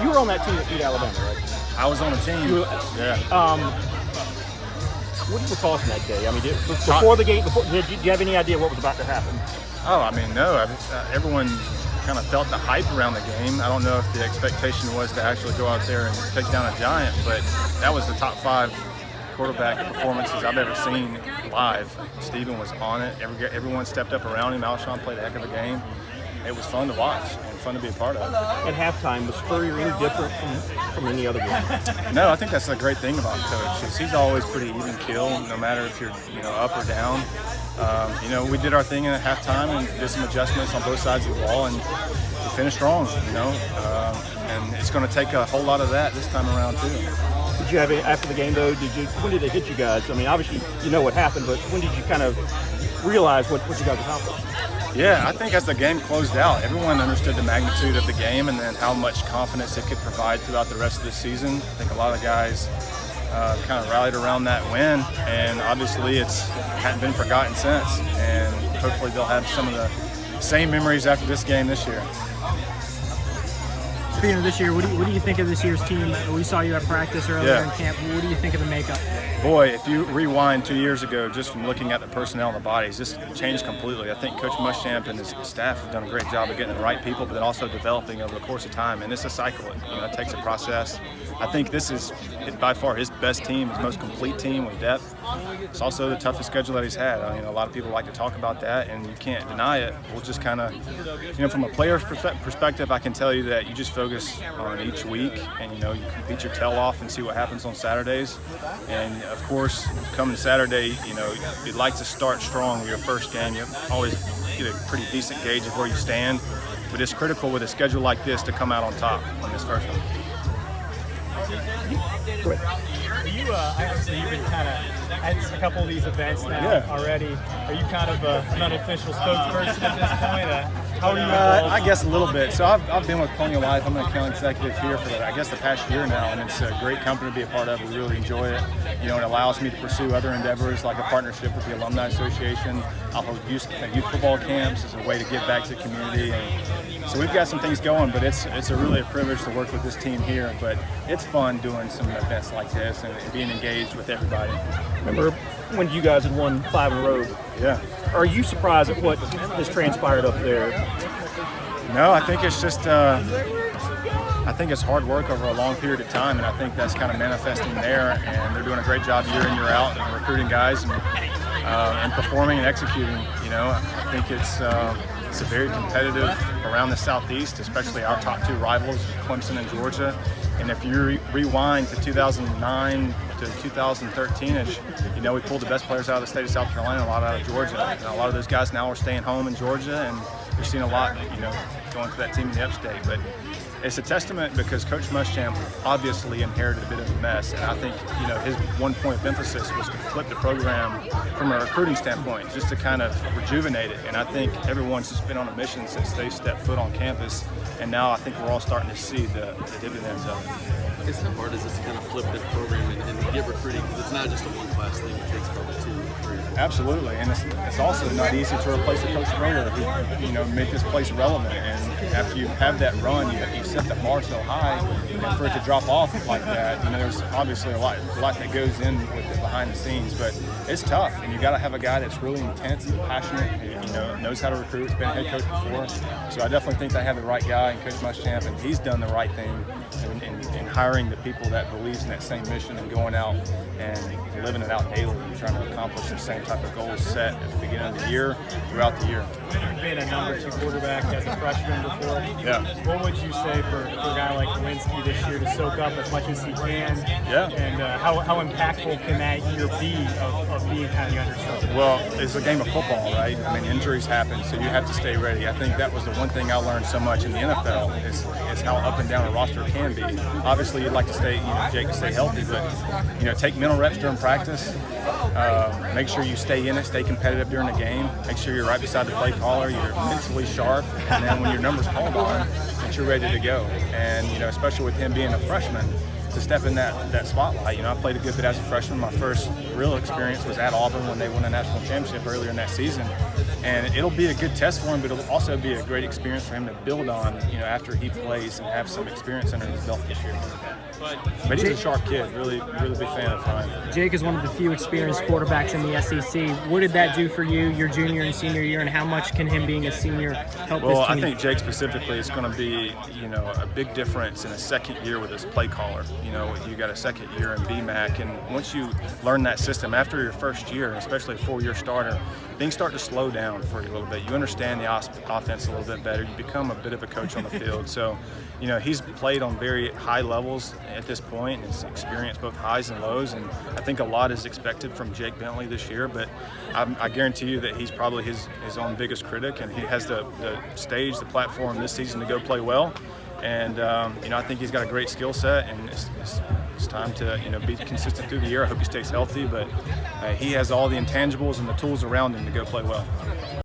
You were on that team that beat Alabama, right? I was on the team. Yeah. What did you recall from that day? I mean, before the game, did you have any idea what was about to happen? Oh, I mean, no. Everyone kind of felt the hype around the game. I don't know if the expectation was to actually go out there and take down a giant, but that was the top 5 quarterback performances I've ever seen live. Steven was on it. Everyone stepped up around him. Alshon played a heck of a game. It was fun to watch and fun to be a part of. At halftime, was Spurrier any different from any other game? No, I think that's the great thing about Coach. He's always pretty even keel, no matter if you're up or down. We did our thing at halftime and did some adjustments on both sides of the ball, and we finished strong. And it's going to take a whole lot of that this time around too. Did you have it after the game though? When did it hit you guys? I mean, obviously you know what happened, but when did you kind of realize what you guys accomplished? Yeah, I think as the game closed out, everyone understood the magnitude of the game and then how much confidence it could provide throughout the rest of the season. I think a lot of guys kind of rallied around that win, and obviously it's hadn't been forgotten since. And hopefully they'll have some of the same memories after this game this year. Speaking of this year, what do you think of this year's team? We saw you at practice earlier in camp. What do you think of the makeup? Boy, if you rewind 2 years ago, just from looking at the personnel and the bodies, this changed completely. I think Coach Muschamp and his staff have done a great job of getting the right people, but then also developing over the course of time. And it's a cycle. It takes a process. I think this is by far his best team, his most complete team with depth. It's also the toughest schedule that he's had. A lot of people like to talk about that, and you can't deny it. We'll just kind of, from a player's perspective, I can tell you that you just focus on each week, and you compete your tail off and see what happens on Saturdays. And of course, coming Saturday, you'd like to start strong with your first game. You always get a pretty decent gauge of where you stand, but it's critical with a schedule like this to come out on top on this first one. Obviously you've been kind of at a couple of these events now already. Are you kind of an unofficial spokesperson at this point? How are you involved? I guess a little bit. So I've been with Colonial Life. I'm an account executive here for the past year now, and it's a great company to be a part of. We really enjoy it. It allows me to pursue other endeavors like a partnership with the Alumni Association. I'll hold youth football camps as a way to give back to the community. And so we've got some things going, but it's really a privilege to work with this team here. But it's fun doing some events like this and being engaged with everybody. Remember when you guys had won 5 in a row? Yeah. Are you surprised at what has transpired up there? No, I think it's just I think it's hard work over a long period of time, and I think that's kind of manifesting there. And they're doing a great job year in, year out, and recruiting guys and performing and executing. I think it's a very competitive around the Southeast, especially our top 2 rivals, Clemson and Georgia. And if you rewind to 2009 to 2013-ish, we pulled the best players out of the state of South Carolina, a lot out of Georgia. And a lot of those guys now are staying home in Georgia, and you're seeing a lot, going to that team in the upstate. But it's a testament because Coach Muschamp obviously inherited a bit of a mess, and I think his one point of emphasis was to flip the program from a recruiting standpoint, just to kind of rejuvenate it. And I think everyone's just been on a mission since they stepped foot on campus, and now I think we're all starting to see the dividends of it. How hard is this to kind of flip that program and get recruiting? Because it's not just a one-class thing; it takes probably 2 or 3. Absolutely, and it's also not easy to replace a Coach Springer who made this place relevant. And after you have that run, you set the bar so high, and for it to drop off like that, there's obviously a lot that goes in with it behind the scenes. But it's tough, and you got to have a guy that's really intense and passionate, knows how to recruit, has been a head coach before. So I definitely think they have the right guy in Coach Muschamp, and he's done the right thing in hiring the people that believes in that same mission and going out and living it out daily and trying to accomplish the same type of goals set at the beginning of the year throughout the year. You've been a number 2 quarterback as a freshman before. Yeah. What would you say for a guy like Lewinsky this year to soak up as much as he can? Yeah. And how impactful can that year be of being kind of the understudy? Well, it's a game of football, right? I mean, injuries happen, so you have to stay ready. I think that was the one thing I learned so much in the NFL is how up and down a roster can be. Obviously, you'd like to stay, Jake, to stay healthy, but take mental reps during practice. Make sure you stay in it, stay competitive during the game. Make sure you're right beside the play caller, you're mentally sharp, and then when your number's called on, that you're ready to go. And especially with him being a freshman, to step in that spotlight. I played a good bit as a freshman. My first real experience was at Auburn when they won a national championship earlier in that season. And it'll be a good test for him, but it'll also be a great experience for him to build on, after he plays and have some experience under his belt this year. But he's a sharp kid, really big fan of Ryan. Jake is one of the few experienced quarterbacks in the SEC. What did that do for you, your junior and senior year, and how much can him being a senior help this team? Well, I think Jake specifically is going to be, a big difference in a second year with his play caller. You got a second year in BMAC, and once you learn that system after your first year, especially a 4-year starter, things start to slow down for you a little bit. You understand the offense a little bit better. You become a bit of a coach on the field. So, he's played on very high levels at this point, and he's experienced both highs and lows, and I think a lot is expected from Jake Bentley this year, but I guarantee you that he's probably his own biggest critic, and he has the stage, the platform this season to go play well. And I think he's got a great skill set, and it's time to be consistent through the year. I hope he stays healthy, but he has all the intangibles and the tools around him to go play well.